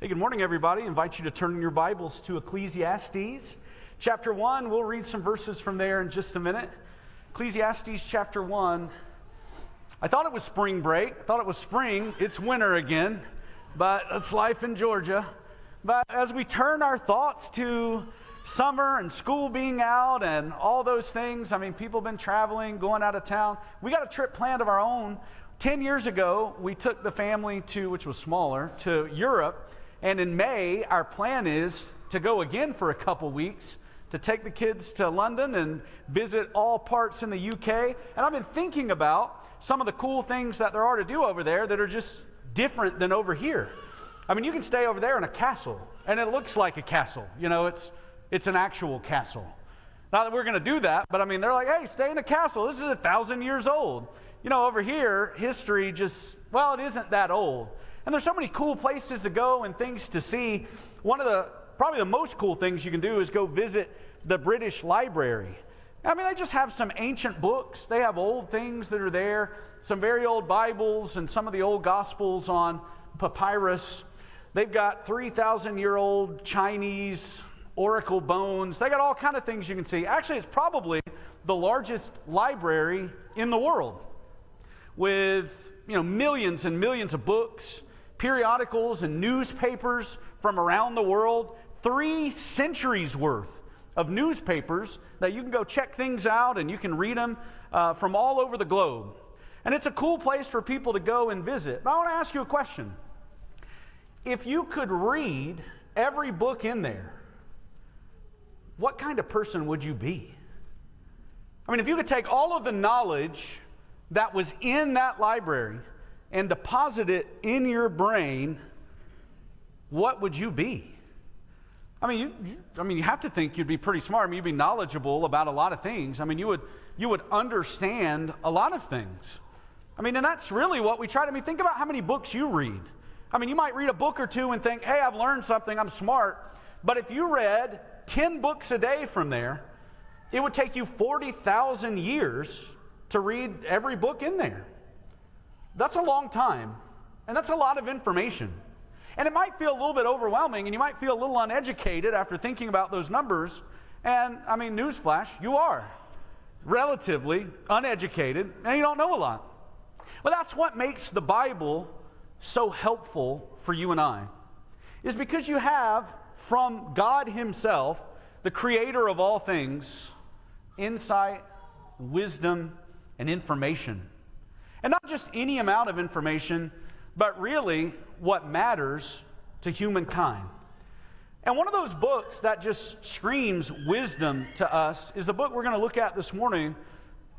Hey, good morning, everybody. I invite you to turn in your Bibles to Ecclesiastes. Chapter 1, we'll read some verses from there in just a minute. Ecclesiastes chapter 1. I thought it was spring break. I thought it was spring. It's winter again, but it's life in Georgia. But as we turn our thoughts to summer and school being out and all those things, people have been traveling, going out of town. We got a trip planned of our own. 10 years ago, we took the family which was smaller, to Europe. And in May, our plan is to go again for a couple weeks, to take the kids to London and visit all parts in the UK. And I've been thinking about some of the cool things that there are to do over there that are just different than over here. You can stay over there in a castle, and it looks like a castle. It's an actual castle. Not that we're going to do that, but they're like, hey, stay in a castle. This is 1,000 years old. Over here, history it isn't that old. And there's so many cool places to go and things to see. Probably the most cool things you can do is go visit the British Library. They just have some ancient books. They have old things that are there, some very old Bibles and some of the old Gospels on papyrus. They've got 3,000-year-old Chinese oracle bones. They got all kind of things you can see. Actually, it's probably the largest library in the world with millions and millions of books, periodicals and newspapers from around the world, 3 centuries worth of newspapers that you can go check things out and you can read them from all over the globe. And it's a cool place for people to go and visit. But I want to ask you a question. If you could read every book in there, what kind of person would you be? If you could take all of the knowledge that was in that library and deposit it in your brain, what would you be? You have to think you'd be pretty smart. You'd be knowledgeable about a lot of things. You would understand a lot of things. And that's really what we try to think about how many books you read. You might read a book or two and think, hey, I've learned something, I'm smart. But if you read 10 books a day from there, it would take you 40,000 years to read every book in there. That's a long time, and that's a lot of information. And it might feel a little bit overwhelming, and you might feel a little uneducated after thinking about those numbers. And, newsflash, you are relatively uneducated, and you don't know a lot. But that's what makes the Bible so helpful for you and I, is because you have from God Himself, the creator of all things, insight, wisdom, and information. And not just any amount of information, but really what matters to humankind. And one of those books that just screams wisdom to us is the book we're going to look at this morning,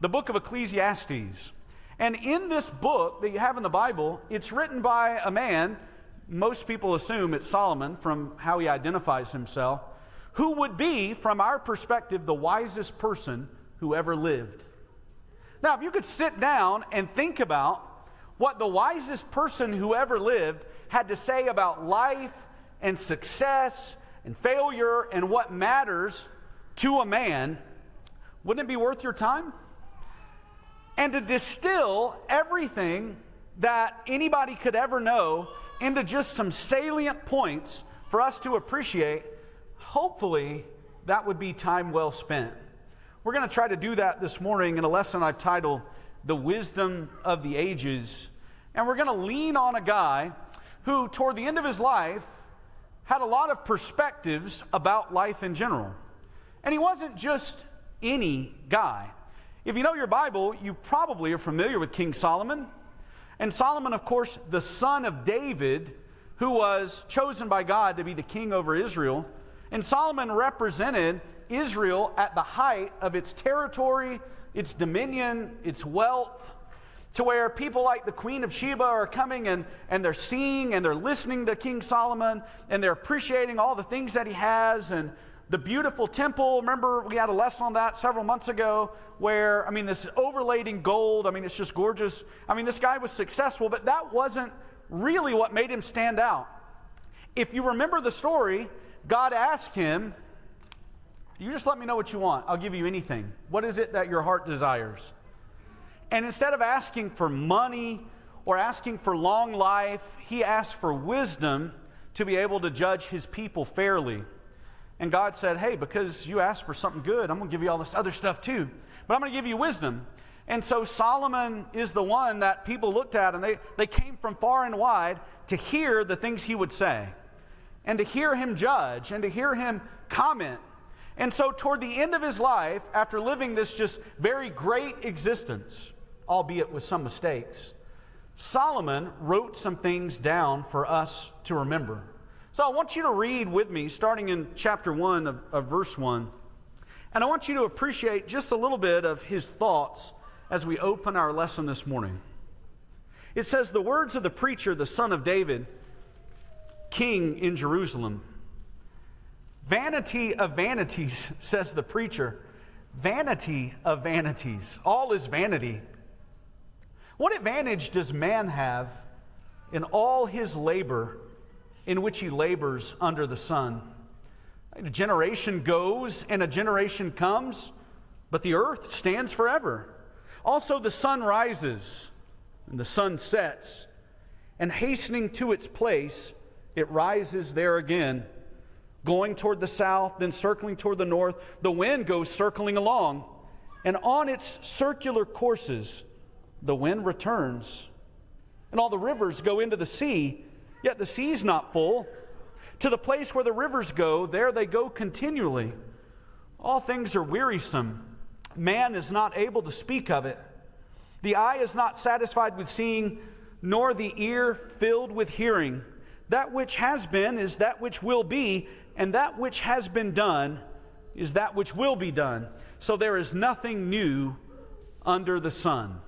the book of Ecclesiastes. And in this book that you have in the Bible, it's written by a man, most people assume it's Solomon from how he identifies himself, who would be, from our perspective, the wisest person who ever lived. Now, if you could sit down and think about what the wisest person who ever lived had to say about life and success and failure and what matters to a man, wouldn't it be worth your time? And to distill everything that anybody could ever know into just some salient points for us to appreciate, hopefully that would be time well spent. We're going to try to do that this morning in a lesson I've titled, The Wisdom of the Ages. And we're going to lean on a guy who, toward the end of his life, had a lot of perspectives about life in general. And he wasn't just any guy. If you know your Bible, you probably are familiar with King Solomon. And Solomon, of course, the son of David, who was chosen by God to be the king over Israel. And Solomon represented Israel at the height of its territory, its dominion, its wealth, to where people like the Queen of Sheba are coming and they're seeing and they're listening to King Solomon and they're appreciating all the things that he has and the beautiful temple. Remember, we had a lesson on that several months ago where, this overlaid in gold, it's just gorgeous. This guy was successful, but that wasn't really what made him stand out. If you remember the story, God asked him, you just let me know what you want. I'll give you anything. What is it that your heart desires? And instead of asking for money or asking for long life, he asked for wisdom to be able to judge his people fairly. And God said, hey, because you asked for something good, I'm going to give you all this other stuff too. But I'm going to give you wisdom. And so Solomon is the one that people looked at, and they came from far and wide to hear the things he would say, and to hear him judge, and to hear him comment. And so toward the end of his life, after living this just very great existence, albeit with some mistakes, Solomon wrote some things down for us to remember. So I want you to read with me, starting in chapter 1 of verse 1. And I want you to appreciate just a little bit of his thoughts as we open our lesson this morning. It says, the words of the preacher, the son of David, king in Jerusalem. Vanity of vanities, says the preacher. Vanity of vanities. All is vanity. What advantage does man have in all his labor in which he labors under the sun? A generation goes and a generation comes, but the earth stands forever. Also the sun rises and the sun sets, and hastening to its place, it rises there again, going toward the south, then circling toward the north. The wind goes circling along, and on its circular courses the wind returns. And all the rivers go into the sea, yet the sea is not full. To the place where the rivers go, there they go continually. All things are wearisome. Man is not able to speak of it. The eye is not satisfied with seeing, nor the ear filled with hearing. That which has been is that which will be, and that which has been done is that which will be done. So there is nothing new under the sun.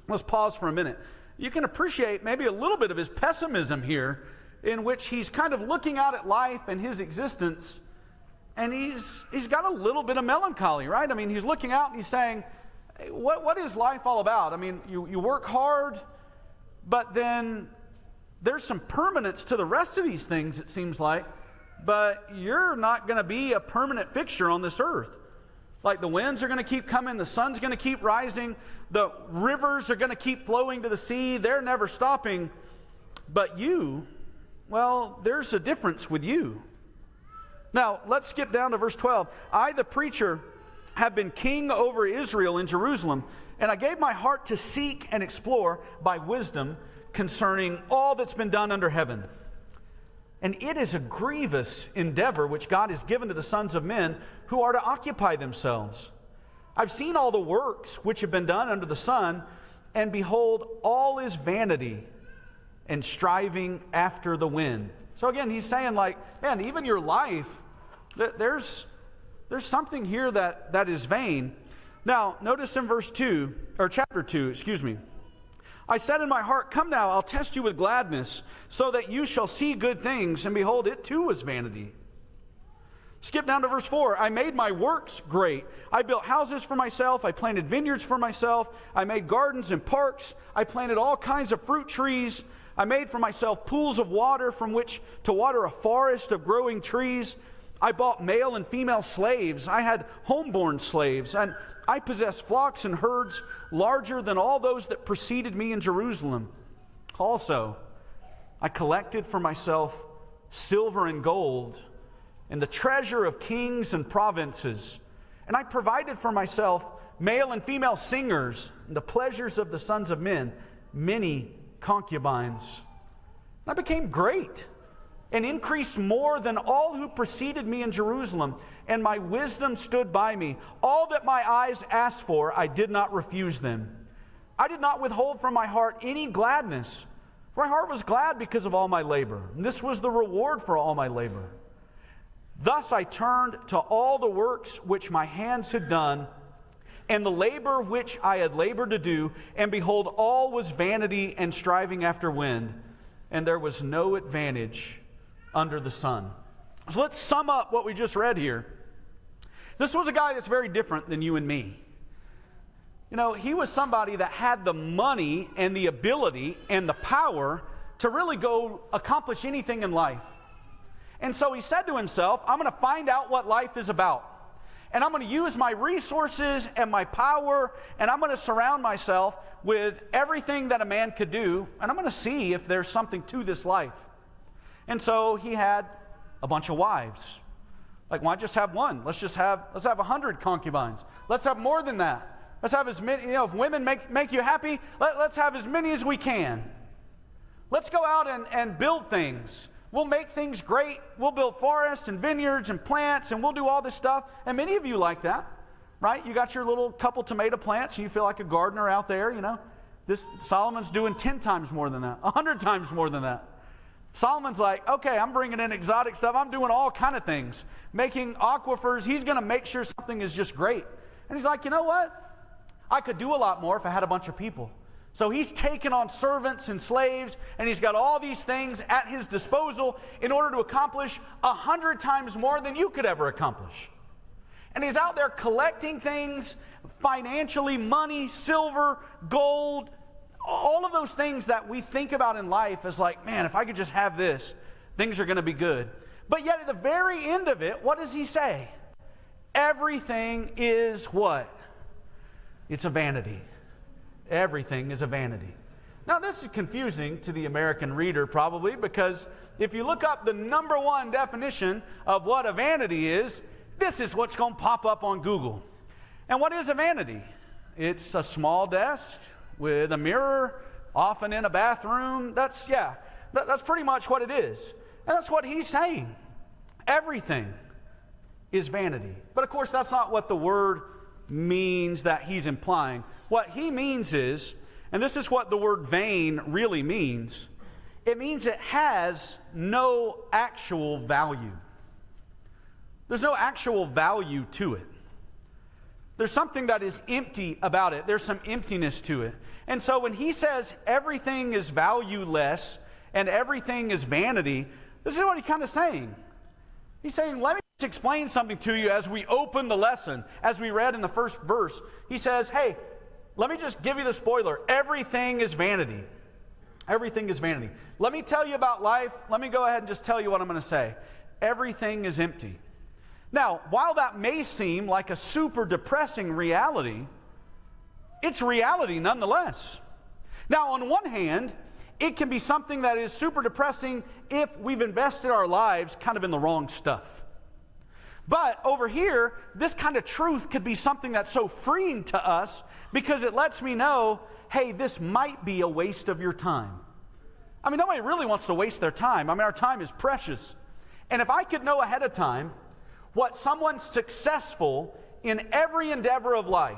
Let's pause for a minute. You can appreciate maybe a little bit of his pessimism here, in which he's kind of looking out at life and his existence, and he's got a little bit of melancholy, right? I mean, he's looking out and he's saying, hey, what is life all about? I mean, you work hard, but then there's some permanence to the rest of these things, it seems like, but you're not going to be a permanent fixture on this earth. Like the winds are going to keep coming, the sun's going to keep rising, the rivers are going to keep flowing to the sea, they're never stopping. But you, well, there's a difference with you. Now, let's skip down to verse 12. I, the preacher, have been king over Israel in Jerusalem, and I gave my heart to seek and explore by wisdom concerning all that's been done under heaven. And it is a grievous endeavor which God has given to the sons of men who are to occupy themselves. I've seen all the works which have been done under the sun, and behold, all is vanity and striving after the wind. So again, he's saying, like, man, even your life, there's something here that is vain. Now, notice in verse 2, or chapter 2, excuse me. I said in my heart, come now, I'll test you with gladness, so that you shall see good things, and behold, it too was vanity. Skip down to verse 4. I made my works great. I built houses for myself. I planted vineyards for myself. I made gardens and parks. I planted all kinds of fruit trees. I made for myself pools of water from which to water a forest of growing trees. I bought male and female slaves. I had homeborn slaves, and I possessed flocks and herds larger than all those that preceded me in Jerusalem. Also, I collected for myself silver and gold, and the treasure of kings and provinces. And I provided for myself male and female singers, and the pleasures of the sons of men, many concubines. And I became great, and increased more than all who preceded me in Jerusalem, and my wisdom stood by me. All that my eyes asked for, I did not refuse them. I did not withhold from my heart any gladness, for my heart was glad because of all my labor, and this was the reward for all my labor. Thus I turned to all the works which my hands had done, and the labor which I had labored to do, and behold, all was vanity and striving after wind, and there was no advantage under the sun. So let's sum up what we just read here. This was a guy that's very different than you and me. You know, he was somebody that had the money and the ability and the power to really go accomplish anything in life. And so he said to himself, I'm going to find out what life is about. And I'm going to use my resources and my power, and I'm going to surround myself with everything that a man could do, and I'm going to see if there's something to this life. And so he had a bunch of wives. Like, why just have one? Let's have 100 concubines. Let's have more than that. Let's have as many, if women make you happy, let's have as many as we can. Let's go out and build things. We'll make things great. We'll build forests and vineyards and plants, and we'll do all this stuff. And many of you like that, right? You got your little couple tomato plants, and you feel like a gardener out there, Solomon's doing 10 times more than that, 100 times more than that. Solomon's like, okay, I'm bringing in exotic stuff. I'm doing all kind of things. Making aquifers. He's going to make sure something is just great. And he's like, you know what? I could do a lot more if I had a bunch of people. So he's taken on servants and slaves, and he's got all these things at his disposal in order to accomplish 100 times more than you could ever accomplish. And he's out there collecting things financially, money, silver, gold, all of those things that we think about in life as like, man, if I could just have this, things are going to be good. But yet at the very end of it, what does he say? Everything is what? It's a vanity. Everything is a vanity. Now, this is confusing to the American reader probably, because if you look up the number one definition of what a vanity is, this is what's going to pop up on Google. And what is a vanity? It's a small desk with a mirror, often in a bathroom. That's pretty much what it is. And that's what he's saying. Everything is vanity. But of course, that's not what the word means that he's implying. What he means is, and this is what the word vain really means, it means it has no actual value. There's no actual value to it. There's something that is empty about it. There's some emptiness to it. And so when he says everything is valueless and everything is vanity, this is what he's kind of saying. He's saying, let me just explain something to you as we open the lesson. As we read in the first verse, he says, hey, let me just give you the spoiler. Everything is vanity. Everything is vanity. Let me tell you about life. Let me go ahead and just tell you what I'm going to say. Everything is empty. Now, while that may seem like a super depressing reality, it's reality nonetheless. Now, on one hand, it can be something that is super depressing if we've invested our lives kind of in the wrong stuff. But over here, this kind of truth could be something that's so freeing to us because it lets me know, hey, this might be a waste of your time. I mean, nobody really wants to waste their time. I mean, our time is precious. And if I could know ahead of time what someone successful in every endeavor of life,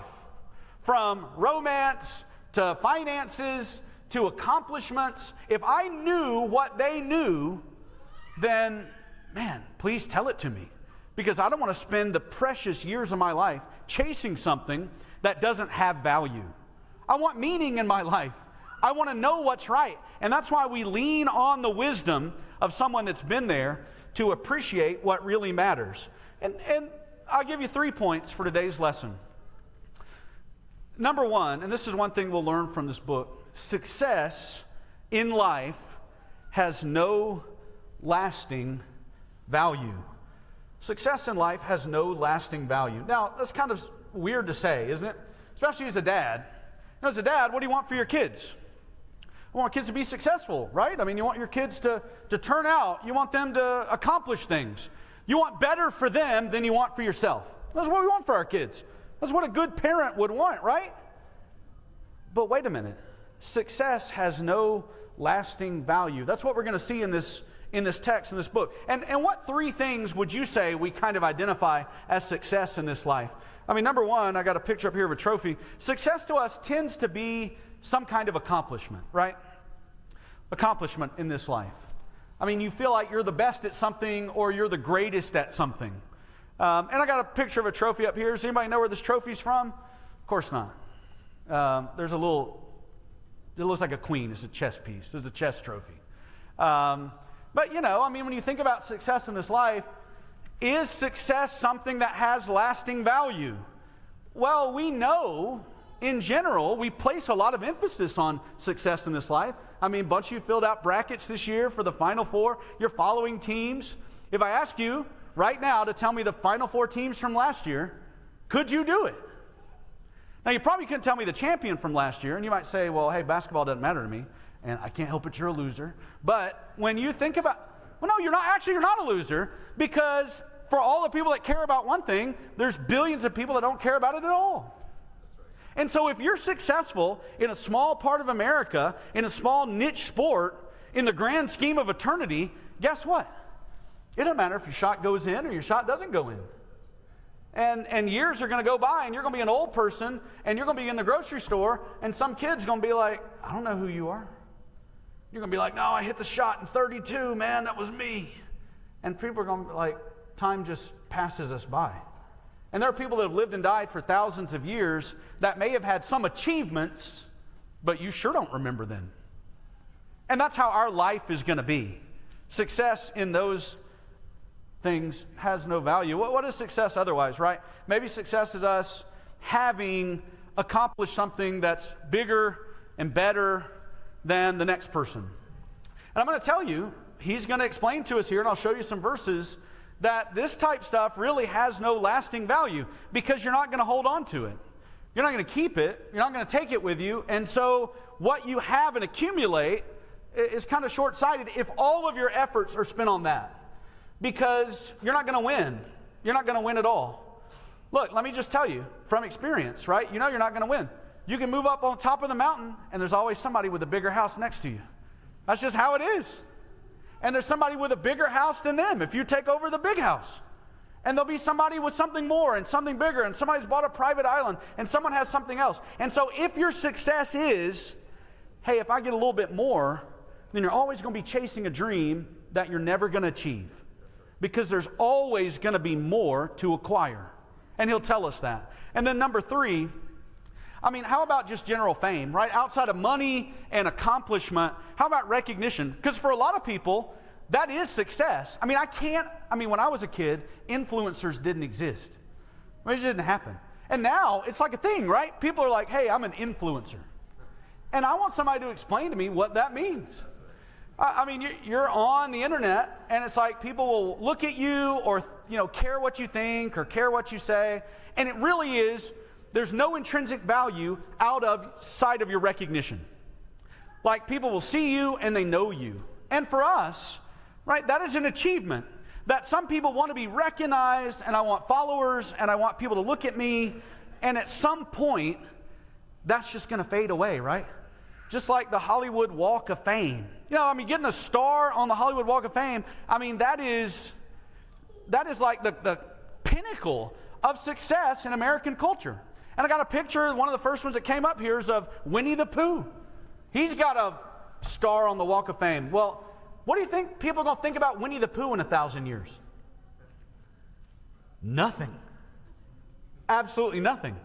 from romance to finances to accomplishments, if I knew what they knew, then, man, please tell it to me. Because I don't want to spend the precious years of my life chasing something that doesn't have value. I want meaning in my life. I want to know what's right. And that's why we lean on the wisdom of someone that's been there to appreciate what really matters. And I'll give you 3 points for today's lesson. Number one, and this is one thing we'll learn from this book, success in life has no lasting value. Success in life has no lasting value. Now, that's kind of weird to say, isn't it? Especially as a dad. You know, as a dad, what do you want for your kids? You want kids to be successful, right? I mean, you want your kids to turn out. You want them to accomplish things. You want better for them than you want for yourself. That's what we want for our kids. That's what a good parent would want, right? But wait a minute. Success has no lasting value. That's what we're going to see in this text, in this book. And what 3 things would you say we kind of identify as success in this life? I mean, number one, I got a picture up here of a trophy. Success to us tends to be some kind of accomplishment, right? Accomplishment in this life. I mean, you feel like you're the best at something or you're the greatest at something. And I got a picture of a trophy up here. Does anybody know where this trophy's from? Of course not. There's a little, it looks like a queen. It's a chess piece. It's a chess trophy. But, you know, I mean, when you think about success in this life, is success something that has lasting value? Well, we know, in general, we place a lot of emphasis on success in this life. I mean, a bunch of you filled out brackets this year for the Final Four. You're following teams. If I ask you right now to tell me the Final Four teams from last year, could you do it? Now, you probably couldn't tell me the champion from last year, and you might say, well, hey, basketball doesn't matter to me, and I can't help it, you're a loser. But when you think about, Well, no, you're not. Actually, you're not a loser, because for all the people that care about one thing, there's billions of people that don't care about it at all. And so if you're successful in a small part of America, in a small niche sport, in the grand scheme of eternity, guess what? It doesn't matter if your shot goes in or your shot doesn't go in. And years are going to go by, and you're going to be an old person, and you're going to be in the grocery store, and some kid's going to be like, I don't know who you are. You're going to be like, no, I hit the shot in 32, man, that was me. And people are going to be like, time just passes us by. And there are people that have lived and died for thousands of years that may have had some achievements, but you sure don't remember them. And that's how our life is going to be. Success in those things has no value. What is success otherwise, right? Maybe success is us having accomplished something that's bigger and better than the next person. And I'm going to tell you, he's going to explain to us here, and I'll show you some verses, that this type stuff really has no lasting value, because you're not going to hold on to it. You're not going to keep it. You're not going to take it with you. And so what you have and accumulate is kind of short-sighted if all of your efforts are spent on that, because you're not going to win. You're not going to win at all. Look, let me just tell you from experience, right? You know you're not going to win. You can move up on top of the mountain, and there's always somebody with a bigger house next to you. That's just how it is. And there's somebody with a bigger house than them if you take over the big house. And there'll be somebody with something more and something bigger, and somebody's bought a private island, and someone has something else. And so if your success is, hey, if I get a little bit more, then you're always going to be chasing a dream that you're never going to achieve, because there's always going to be more to acquire. And he'll tell us that. And then number 3, I mean, how about just general fame, right? Outside of money and accomplishment, how about recognition? Because for a lot of people, that is success. I mean, when I was a kid, influencers didn't exist. I mean, it didn't happen. And now it's like a thing, right? People are like, hey, I'm an influencer. And I want somebody to explain to me what that means. I mean, you're on the internet, and it's like people will look at you or, care what you think or care what you say. And it really is, there's no intrinsic value outside of your recognition. Like, people will see you and they know you. And for us, right, that is an achievement. That some people want to be recognized, and I want followers, and I want people to look at me. And at some point, that's just going to fade away, right? Just like the Hollywood Walk of Fame. Getting a star on the Hollywood Walk of Fame, that is like the pinnacle of success in American culture. And I got a picture, one of the first ones that came up here is of Winnie the Pooh. He's got a star on the Walk of Fame. Well, what do you think people are going to think about Winnie the Pooh in 1,000 years? Nothing. Absolutely nothing.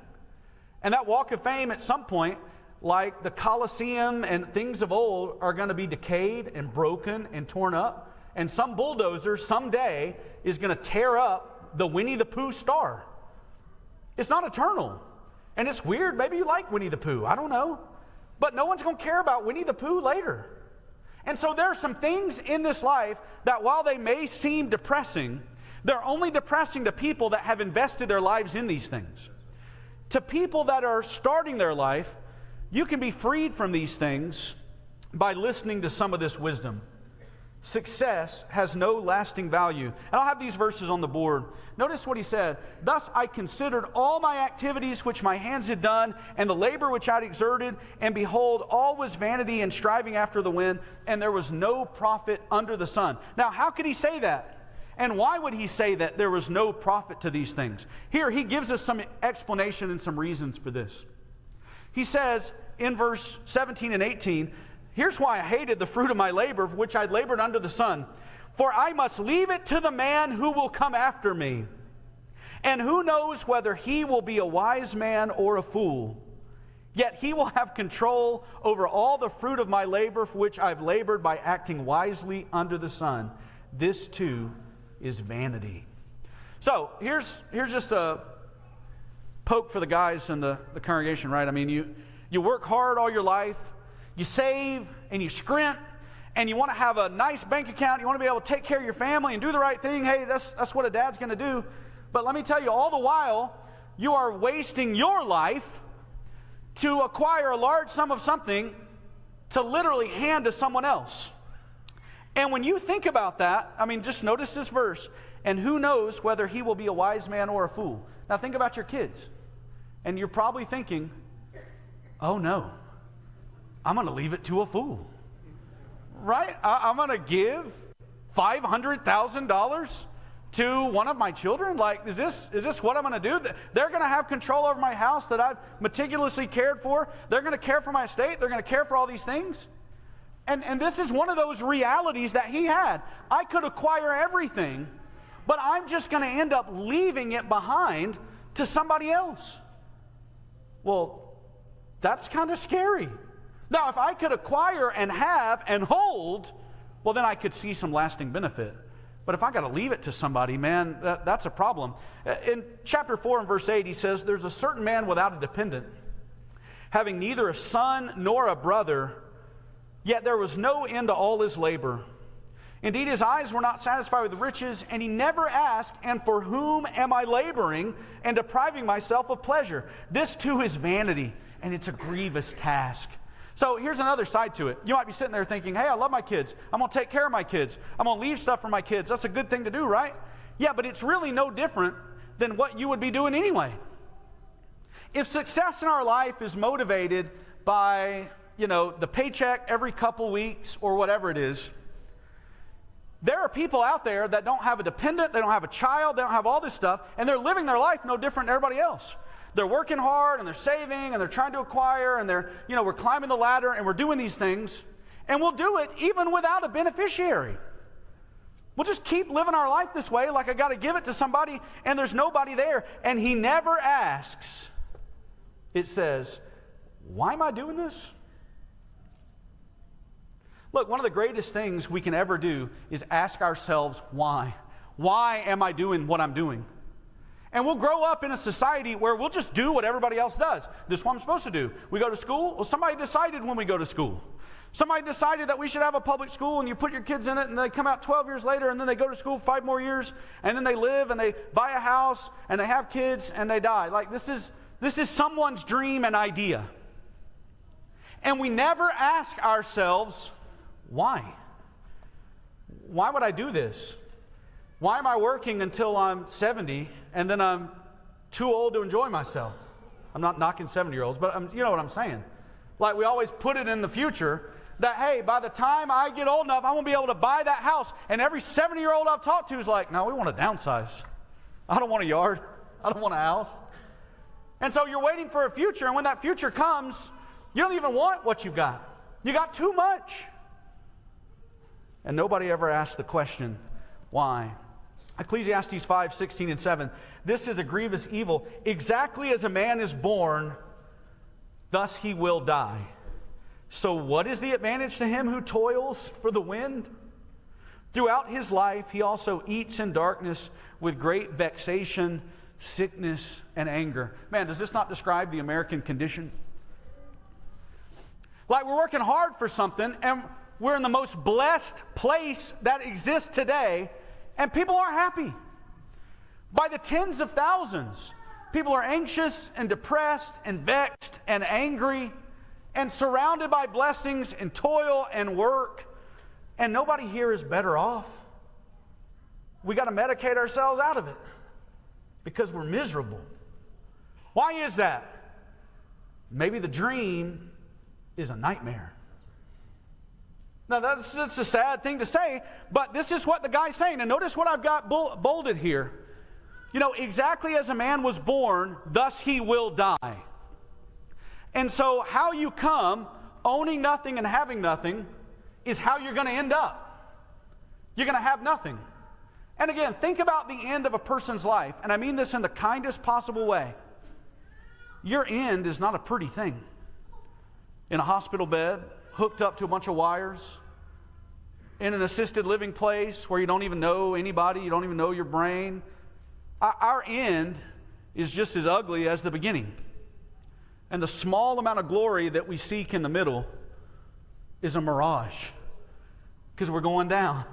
And that Walk of Fame at some point, like the Colosseum and things of old, are going to be decayed and broken and torn up. And some bulldozer someday is going to tear up the Winnie the Pooh star. It's not eternal. And it's weird. Maybe you like Winnie the Pooh. I don't know. But no one's going to care about Winnie the Pooh later. And so there are some things in this life that, while they may seem depressing, they're only depressing to people that have invested their lives in these things. To people that are starting their life, you can be freed from these things by listening to some of this wisdom. Success has no lasting value. And I'll have these verses on the board. Notice what he said. Thus I considered all my activities which my hands had done, and the labor which I'd exerted, and behold, all was vanity and striving after the wind, and there was no profit under the sun. Now, how could he say that? And why would he say that there was no profit to these things? Here, he gives us some explanation and some reasons for this. He says in verse 17 and 18, here's why I hated the fruit of my labor, for which I labored under the sun. For I must leave it to the man who will come after me. And who knows whether he will be a wise man or a fool. Yet he will have control over all the fruit of my labor, for which I've labored by acting wisely under the sun. This too is vanity. So here's just a poke for the guys in the congregation, right? I mean, you work hard all your life. You save and you scrimp, and you want to have a nice bank account. You want to be able to take care of your family and do the right thing. Hey, that's what a dad's going to do. But let me tell you, all the while, you are wasting your life to acquire a large sum of something to literally hand to someone else. And when you think about that, I mean, just notice this verse. And who knows whether he will be a wise man or a fool? Now think about your kids. And you're probably thinking, oh no, I'm going to leave it to a fool. Right? I'm going to give $500,000 to one of my children? Like, is this what I'm going to do? They're going to have control over my house that I've meticulously cared for. They're going to care for my estate. They're going to care for all these things. And this is one of those realities that he had. I could acquire everything, but I'm just going to end up leaving it behind to somebody else. Well, that's kind of scary. Now, if I could acquire and have and hold, well, then I could see some lasting benefit. But if I got to leave it to somebody, man, that's a problem. In chapter 4 and verse 8, he says, there's a certain man without a dependent, having neither a son nor a brother, yet there was no end to all his labor. Indeed, his eyes were not satisfied with riches, and he never asked, and for whom am I laboring and depriving myself of pleasure? This too is vanity, and it's a grievous task. So here's another side to it. You might be sitting there thinking, hey, I love my kids. I'm going to take care of my kids. I'm going to leave stuff for my kids. That's a good thing to do, right? Yeah, but it's really no different than what you would be doing anyway. If success in our life is motivated by, the paycheck every couple weeks or whatever it is, there are people out there that don't have a dependent, they don't have a child, they don't have all this stuff, and they're living their life no different than everybody else. They're working hard, and they're saving, and they're trying to acquire, and we're climbing the ladder, and we're doing these things, and we'll do it even without a beneficiary. We'll just keep living our life this way, like I got to give it to somebody, and there's nobody there, and he never asks. It says, why am I doing this? Look, one of the greatest things we can ever do is ask ourselves why. Why am I doing what I'm doing? And we'll grow up in a society where we'll just do what everybody else does. This is what I'm supposed to do. We go to school. Well, somebody decided when we go to school. Somebody decided that we should have a public school, and you put your kids in it, and they come out 12 years later, and then they go to school 5 more years, and then they live, and they buy a house, and they have kids, and they die. Like, this is someone's dream and idea. And we never ask ourselves, why? Why would I do this? Why am I working until I'm 70 and then I'm too old to enjoy myself? I'm not knocking 70-year-olds, but you know what I'm saying. Like, we always put it in the future that, hey, by the time I get old enough, I won't be able to buy that house. And every 70-year-old I've talked to is like, no, we want to downsize. I don't want a yard. I don't want a house. And so you're waiting for a future, and when that future comes, you don't even want what you've got. You got too much. And nobody ever asks the question, why? Ecclesiastes 5, 16 and 7. This is a grievous evil. Exactly as a man is born, thus he will die. So what is the advantage to him who toils for the wind? Throughout his life, he also eats in darkness with great vexation, sickness, and anger. Man, does this not describe the American condition? Like, we're working hard for something, and we're in the most blessed place that exists today, and people aren't happy. By the tens of thousands, people are anxious and depressed and vexed and angry and surrounded by blessings and toil and work, and nobody here is better off. We got to medicate ourselves out of it because we're miserable. Why is that? Maybe the dream is a nightmare. Now, that's a sad thing to say, but this is what the guy's saying. And notice what I've got bolded here. Exactly as a man was born, thus he will die. And so how you come, owning nothing and having nothing, is how you're going to end up. You're going to have nothing. And again, think about the end of a person's life, and I mean this in the kindest possible way. Your end is not a pretty thing. In a hospital bed, hooked up to a bunch of wires, in an assisted living place where you don't even know anybody, you don't even know your brain. Our end is just as ugly as the beginning. And the small amount of glory that we seek in the middle is a mirage, because we're going down.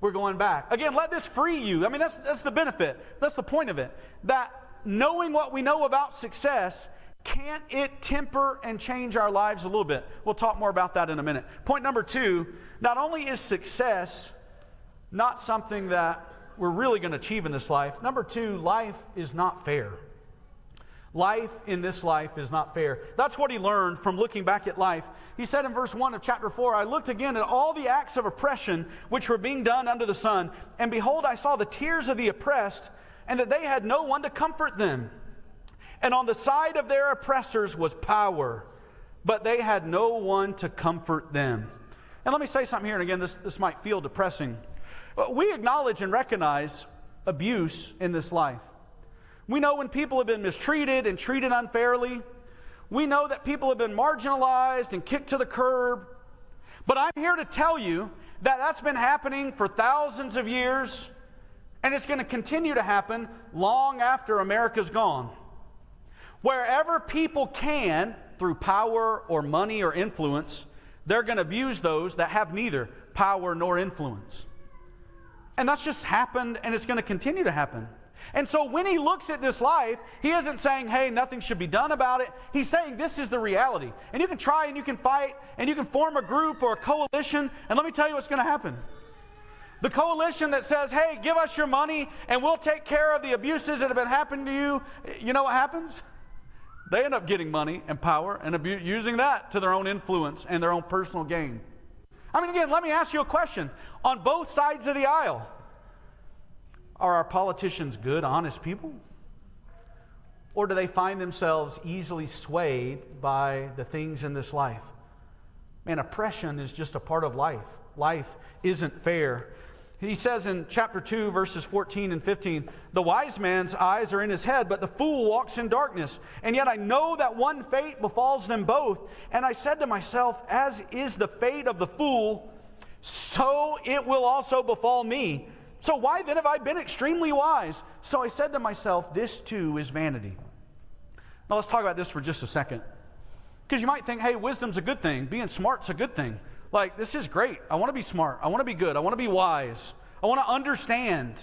We're going back. Again, let this free you. I mean, that's the benefit. That's the point of it. That knowing what we know about success can't it temper and change our lives a little bit? We'll talk more about that in a minute. Point number 2, not only is success not something that we're really going to achieve in this life, number 2, life is not fair. Life in this life is not fair. That's what he learned from looking back at life. He said in verse 1 of chapter 4, I looked again at all the acts of oppression which were being done under the sun, and behold, I saw the tears of the oppressed, and that they had no one to comfort them. And on the side of their oppressors was power, but they had no one to comfort them. And let me say something here, and again, this might feel depressing. But we acknowledge and recognize abuse in this life. We know when people have been mistreated and treated unfairly. We know that people have been marginalized and kicked to the curb. But I'm here to tell you that that's been happening for thousands of years, and it's going to continue to happen long after America's gone. Wherever people can, through power or money or influence, they're going to abuse those that have neither power nor influence. And that's just happened, and it's going to continue to happen. And so when he looks at this life, he isn't saying, hey, nothing should be done about it. He's saying this is the reality. And you can try and you can fight and you can form a group or a coalition, and let me tell you what's going to happen. The coalition that says, hey, give us your money and we'll take care of the abuses that have been happening to you, you know what happens? They end up getting money and power and using that to their own influence and their own personal gain. I mean, again, let me ask you a question. On both sides of the aisle, are our politicians good, honest people? Or do they find themselves easily swayed by the things in this life? Man, oppression is just a part of life. Life isn't fair. He says in chapter 2, verses 14 and 15, the wise man's eyes are in his head, but the fool walks in darkness. And yet I know that one fate befalls them both. And I said to myself, as is the fate of the fool, so it will also befall me. So why then have I been extremely wise? So I said to myself, this too is vanity. Now let's talk about this for just a second. Because you might think, hey, wisdom's a good thing. Being smart's a good thing. Like, this is great. I want to be smart. I want to be good. I want to be wise. I want to understand.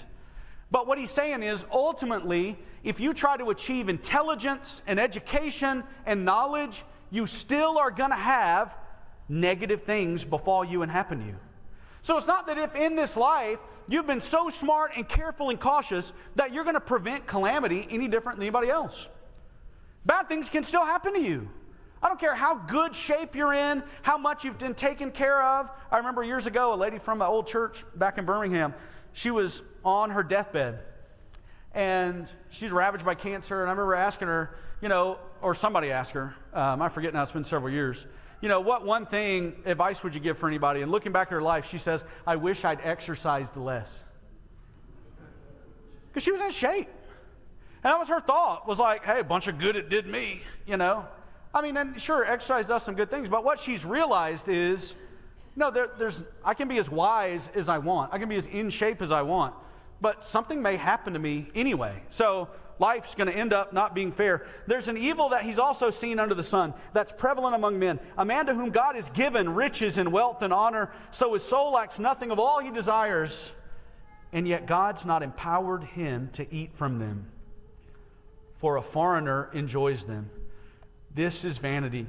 But what he's saying is, ultimately, if you try to achieve intelligence and education and knowledge, you still are going to have negative things befall you and happen to you. So it's not that if in this life you've been so smart and careful and cautious that you're going to prevent calamity any different than anybody else. Bad things can still happen to you. I don't care how good shape you're in, how much you've been taken care of. I remember years ago, a lady from my old church back in Birmingham, she was on her deathbed. And she's ravaged by cancer. And I remember asking her, or somebody asked her, I forget now, it's been several years, what one thing, advice would you give for anybody? And looking back at her life, she says, I wish I'd exercised less. Because she was in shape. And that was her thought, was like, hey, a bunch of good it did me, I mean, and sure, exercise does some good things, but what she's realized is, I can be as wise as I want. I can be as in shape as I want, but something may happen to me anyway. So life's going to end up not being fair. There's an evil that he's also seen under the sun that's prevalent among men. A man to whom God has given riches and wealth and honor, so his soul lacks nothing of all he desires, and yet God's not empowered him to eat from them, for a foreigner enjoys them. This is vanity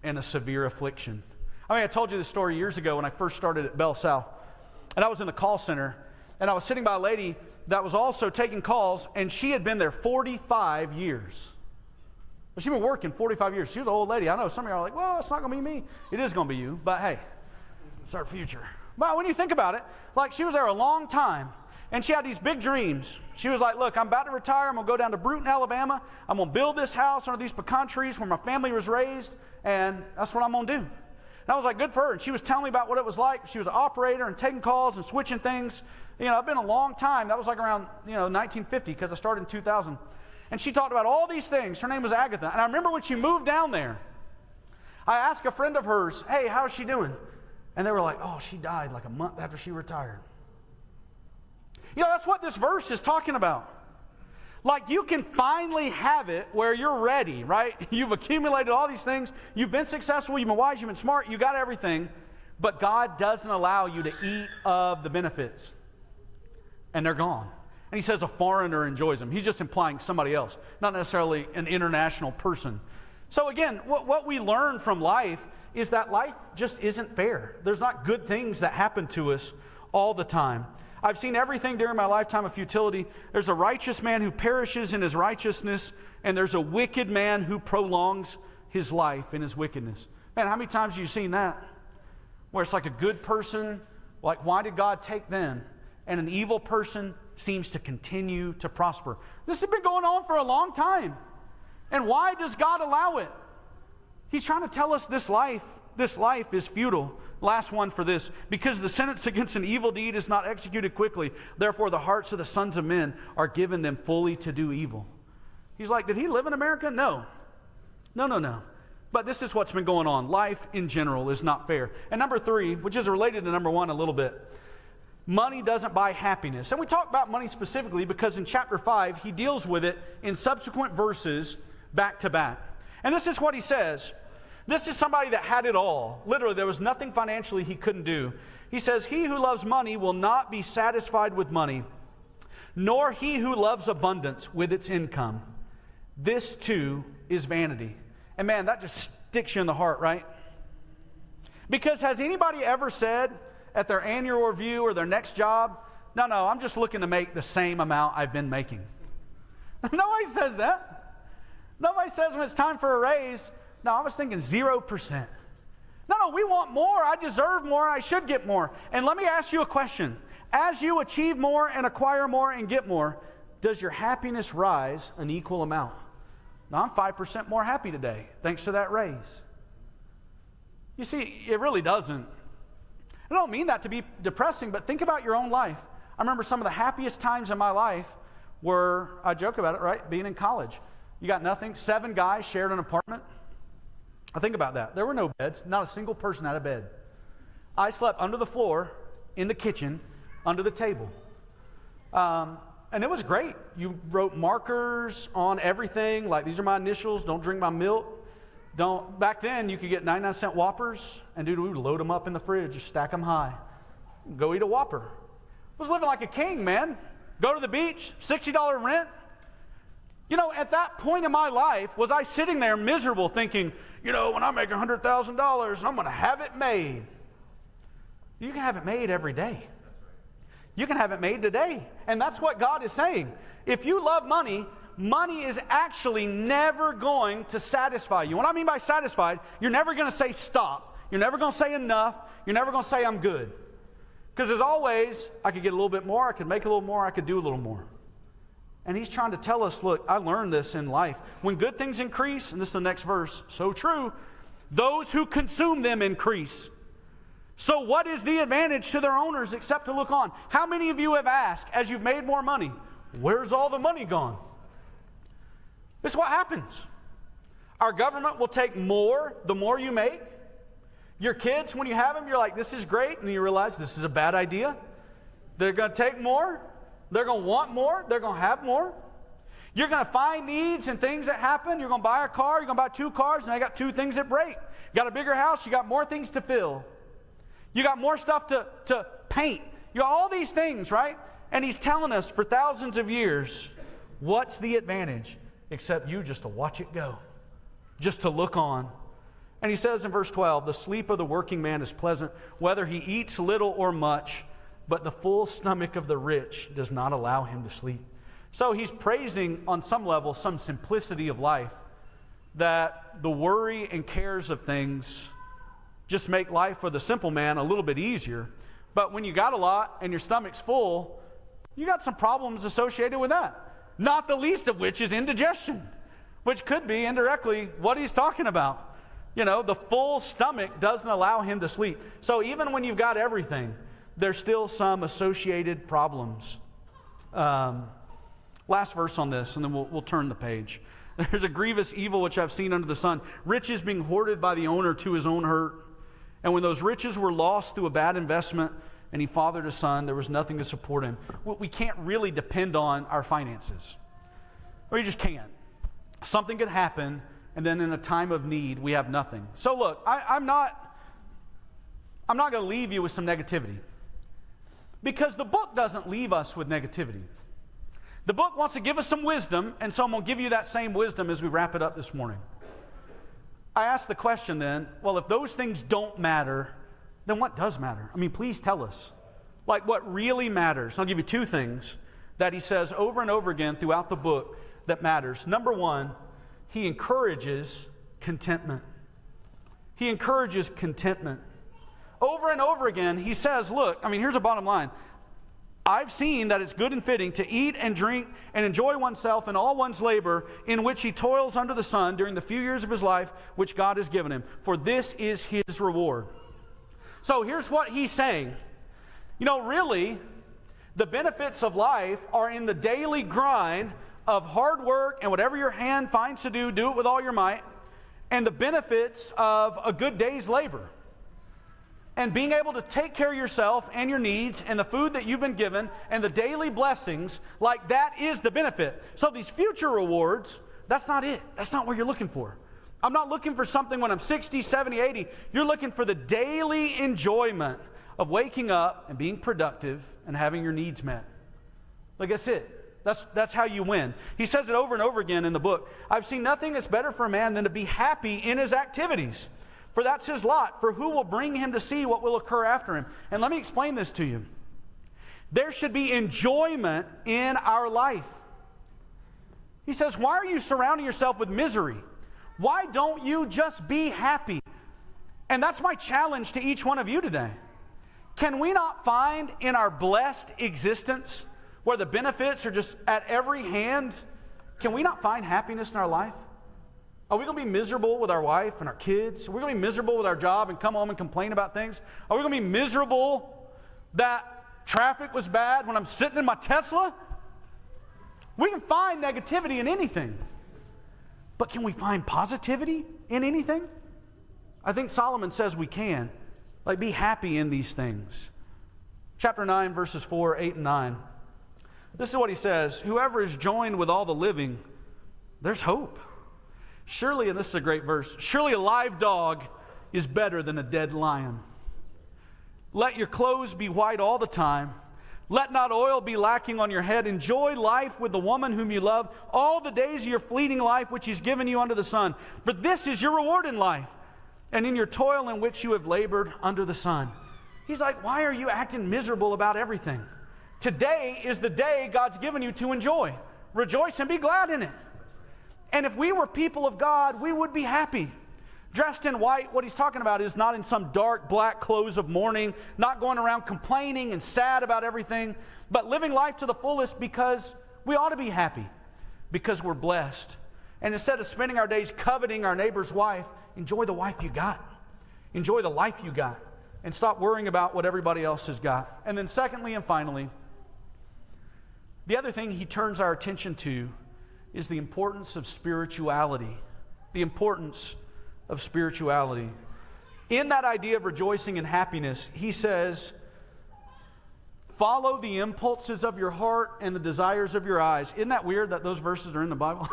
and a severe affliction. I mean, I told you this story years ago when I first started at Bell South. And I was in the call center, and I was sitting by a lady that was also taking calls, and she had been there 45 years. Well, she'd been working 45 years. She was an old lady. I know some of you are like, well, it's not going to be me. It is going to be you, but hey, it's our future. But when you think about it, like she was there a long time. And she had these big dreams. She was like, look, I'm about to retire. I'm going to go down to Bruton, Alabama. I'm going to build this house under these pecan trees where my family was raised, and that's what I'm going to do. And I was like, good for her. And she was telling me about what it was like. She was an operator and taking calls and switching things. It's been a long time. That was like around, 1950, because I started in 2000. And she talked about all these things. Her name was Agatha. And I remember when she moved down there, I asked a friend of hers, hey, how's she doing? And they were like, oh, she died like a month after she retired. That's what this verse is talking about. Like, you can finally have it where you're ready, right? You've accumulated all these things. You've been successful. You've been wise. You've been smart. You got everything. But God doesn't allow you to eat of the benefits. And they're gone. And he says a foreigner enjoys them. He's just implying somebody else, not necessarily an international person. So again, what we learn from life is that life just isn't fair. There's not good things that happen to us all the time. I've seen everything during my lifetime of futility. There's a righteous man who perishes in his righteousness, and there's a wicked man who prolongs his life in his wickedness. Man, how many times have you seen that? Where it's like a good person, like why did God take them? And an evil person seems to continue to prosper. This has been going on for a long time. And why does God allow it? He's trying to tell us this life is futile. Last one for this. Because the sentence against an evil deed is not executed quickly, therefore the hearts of the sons of men are given them fully to do evil. He's like, did he live in America? No. No. But this is what's been going on. Life in general is not fair. And number 3, which is related to number 1 a little bit, money doesn't buy happiness. And we talk about money specifically because in chapter 5, he deals with it in subsequent verses back to back. And this is what he says. This is somebody that had it all. Literally, there was nothing financially he couldn't do. He says, he who loves money will not be satisfied with money, nor he who loves abundance with its income. This too is vanity. And man, that just sticks you in the heart, right? Because has anybody ever said at their annual review or their next job, no, I'm just looking to make the same amount I've been making? Nobody says that. Nobody says when it's time for a raise, no, I was thinking 0%. No, we want more. I deserve more. I should get more. And let me ask you a question. As you achieve more and acquire more and get more, does your happiness rise an equal amount? Now, I'm 5% more happy today, thanks to that raise. You see, it really doesn't. I don't mean that to be depressing, but think about your own life. I remember some of the happiest times in my life were, I joke about it, right, being in college. You got nothing. 7 guys shared an apartment. I think about that. There were no beds. Not a single person had a bed. I slept under the floor, in the kitchen, under the table. And it was great. You wrote markers on everything, like these are my initials, don't drink my milk. Back then, you could get 99-cent Whoppers, and dude, we would load them up in the fridge, just stack them high. Go eat a Whopper. I was living like a king, man. Go to the beach, $60 rent. You know, at that point in my life, was I sitting there miserable thinking, you know, when I make $100,000, I'm going to have it made. You can have it made every day. You can have it made today. And that's what God is saying. If you love money, money is actually never going to satisfy you. What I mean by satisfied, you're never going to say stop. You're never going to say enough. You're never going to say I'm good. Because there's always, I could get a little bit more, I could make a little more, I could do a little more. And he's trying to tell us, look, I learned this in life. When good things increase, and this is the next verse, so true, those who consume them increase. So what is the advantage to their owners except to look on? How many of you have asked, as you've made more money, where's all the money gone? This is what happens. Our government will take more the more you make. Your kids, when you have them, you're like, this is great, and then you realize this is a bad idea. They're going to take more. They're going to want more. They're going to have more. You're going to find needs and things that happen. You're going to buy a car. You're going to buy 2 cars, and they got 2 things that break. You got a bigger house. You got more things to fill. You got more stuff to paint. You got all these things, right? And he's telling us for thousands of years, what's the advantage except you just to watch it go, just to look on. And he says in verse 12, the sleep of the working man is pleasant, whether he eats little or much, but the full stomach of the rich does not allow him to sleep. So he's praising on some level some simplicity of life, that the worry and cares of things just make life for the simple man a little bit easier. But when you got a lot and your stomach's full, you got some problems associated with that. Not the least of which is indigestion, which could be indirectly what he's talking about. You know, the full stomach doesn't allow him to sleep. So even when you've got everything, there's still some associated problems. Last verse on this, and then we'll turn the page. There's a grievous evil which I've seen under the sun. Riches being hoarded by the owner to his own hurt. And when those riches were lost through a bad investment, and he fathered a son, there was nothing to support him. We can't really depend on our finances. We just can't. Something could happen, and then in a time of need, we have nothing. So look, I'm not going to leave you with some negativity. Because the book doesn't leave us with negativity. The book wants to give us some wisdom, and so I'm going to give you that same wisdom as we wrap it up this morning. I ask the question then, well, if those things don't matter, then what does matter? I mean, please tell us. Like, what really matters? I'll give you two things that he says over and over again throughout the book that matters. Number one, he encourages contentment. He encourages contentment. Over and over again, he says, look, I mean, here's a bottom line. I've seen that it's good and fitting to eat and drink and enjoy oneself in all one's labor in which he toils under the sun during the few years of his life which God has given him, for this is his reward. So here's what he's saying. You know, really, the benefits of life are in the daily grind of hard work and whatever your hand finds to do, do it with all your might, and the benefits of a good day's labor. And being able to take care of yourself and your needs and the food that you've been given and the daily blessings, like that is the benefit. So these future rewards, that's not it. That's not what you're looking for. I'm not looking for something when I'm 60, 70, 80. You're looking for the daily enjoyment of waking up and being productive and having your needs met. Like, that's it. That's how you win. He says it over and over again in the book. I've seen nothing that's better for a man than to be happy in his activities. For that's his lot. For who will bring him to see what will occur after him? And let me explain this to you. There should be enjoyment in our life. He says, why are you surrounding yourself with misery? Why don't you just be happy? And that's my challenge to each one of you today. Can we not find in our blessed existence, where the benefits are just at every hand, can we not find happiness in our life? Are we going to be miserable with our wife and our kids? Are we going to be miserable with our job and come home and complain about things? Are we going to be miserable that traffic was bad when I'm sitting in my Tesla? We can find negativity in anything. But can we find positivity in anything? I think Solomon says we can. Like, be happy in these things. Chapter 9, verses 4, 8, and 9. This is what he says. Whoever is joined with all the living, there's hope. Surely, and this is a great verse, surely a live dog is better than a dead lion. Let your clothes be white all the time. Let not oil be lacking on your head. Enjoy life with the woman whom you love all the days of your fleeting life which he's given you under the sun. For this is your reward in life, and in your toil in which you have labored under the sun. He's like, why are you acting miserable about everything? Today is the day God's given you to enjoy. Rejoice and be glad in it. And if we were people of God, we would be happy. Dressed in white, what he's talking about is not in some dark black clothes of mourning, not going around complaining and sad about everything, but living life to the fullest because we ought to be happy, because we're blessed. And instead of spending our days coveting our neighbor's wife, enjoy the wife you got. Enjoy the life you got. And stop worrying about what everybody else has got. And then secondly and finally, the other thing he turns our attention to is the importance of spirituality. The importance of spirituality. In that idea of rejoicing and happiness, he says, follow the impulses of your heart and the desires of your eyes. Isn't that weird that those verses are in the Bible?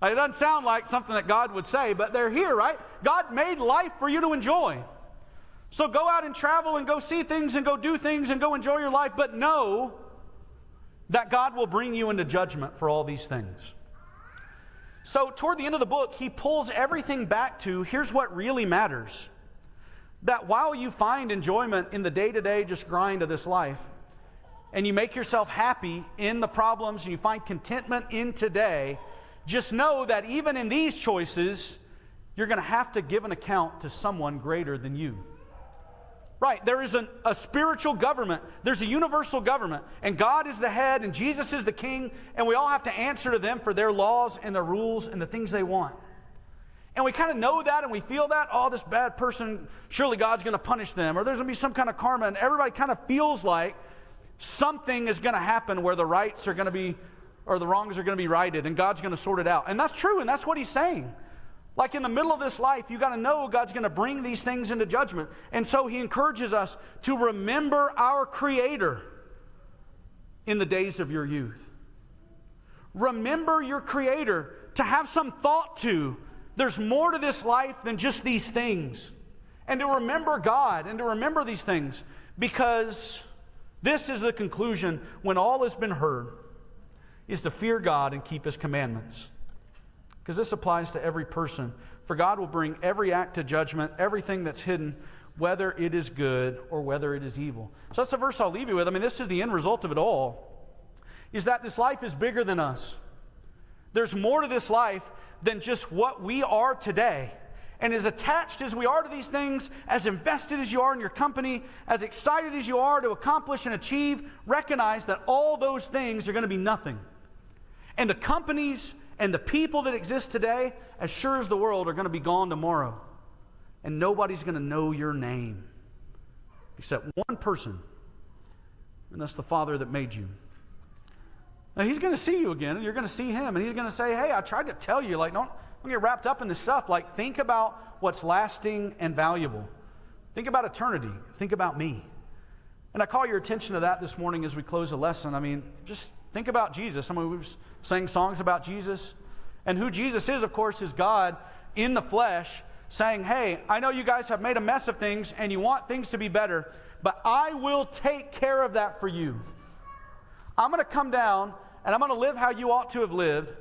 It doesn't sound like something that God would say, but they're here, right? God made life for you to enjoy. So go out and travel and go see things and go do things and go enjoy your life, but know that God will bring you into judgment for all these things. So toward the end of the book, he pulls everything back to, here's what really matters. That while you find enjoyment in the day-to-day just grind of this life, and you make yourself happy in the problems, and you find contentment in today, just know that even in these choices, you're going to have to give an account to someone greater than you. Right, there is a spiritual government. There's a universal government. And God is the head, and Jesus is the king, and we all have to answer to them for their laws and their rules and the things they want. And we kind of know that, and we feel that, oh, this bad person, surely God's going to punish them, or there's going to be some kind of karma, and everybody kind of feels like something is going to happen where the rights are going to be, or the wrongs are going to be righted, and God's going to sort it out. And that's true, and that's what he's saying. Like in the middle of this life, you got to know God's going to bring these things into judgment. And so he encourages us to remember our Creator in the days of your youth. Remember your Creator, to have some thought to. There's more to this life than just these things. And to remember God and to remember these things, because this is the conclusion when all has been heard. is to fear God and keep His commandments. Because this applies to every person. For God will bring every act to judgment, everything that's hidden, whether it is good or whether it is evil. So that's the verse I'll leave you with. I mean, this is the end result of it all, is that this life is bigger than us. There's more to this life than just what we are today. And as attached as we are to these things, as invested as you are in your company, as excited as you are to accomplish and achieve, recognize that all those things are going to be nothing. And the companies and the people that exist today, as sure as the world, are going to be gone tomorrow. And nobody's going to know your name except one person, and that's the Father that made you. Now, He's going to see you again, and you're going to see Him, and He's going to say, hey, I tried to tell you, like, don't get wrapped up in this stuff. Like, think about what's lasting and valuable. Think about eternity. Think about me. And I call your attention to that this morning as we close the lesson. I mean, just think about Jesus. I mean, we've sang songs about Jesus, and who Jesus is, of course, is God in the flesh, saying, hey, I know you guys have made a mess of things, and you want things to be better, but I will take care of that for you. I'm going to come down, and I'm going to live how you ought to have lived,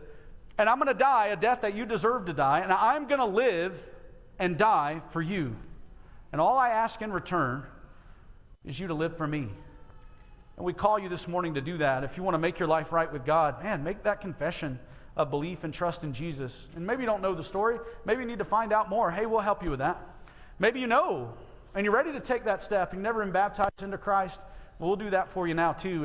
and I'm going to die a death that you deserve to die, and I'm going to live and die for you. And all I ask in return is you to live for me. And we call you this morning to do that. If you want to make your life right with God, man, make that confession of belief and trust in Jesus. And maybe you don't know the story. Maybe you need to find out more. Hey, we'll help you with that. Maybe you know, and you're ready to take that step. You've never been baptized into Christ. We'll do that for you now, too.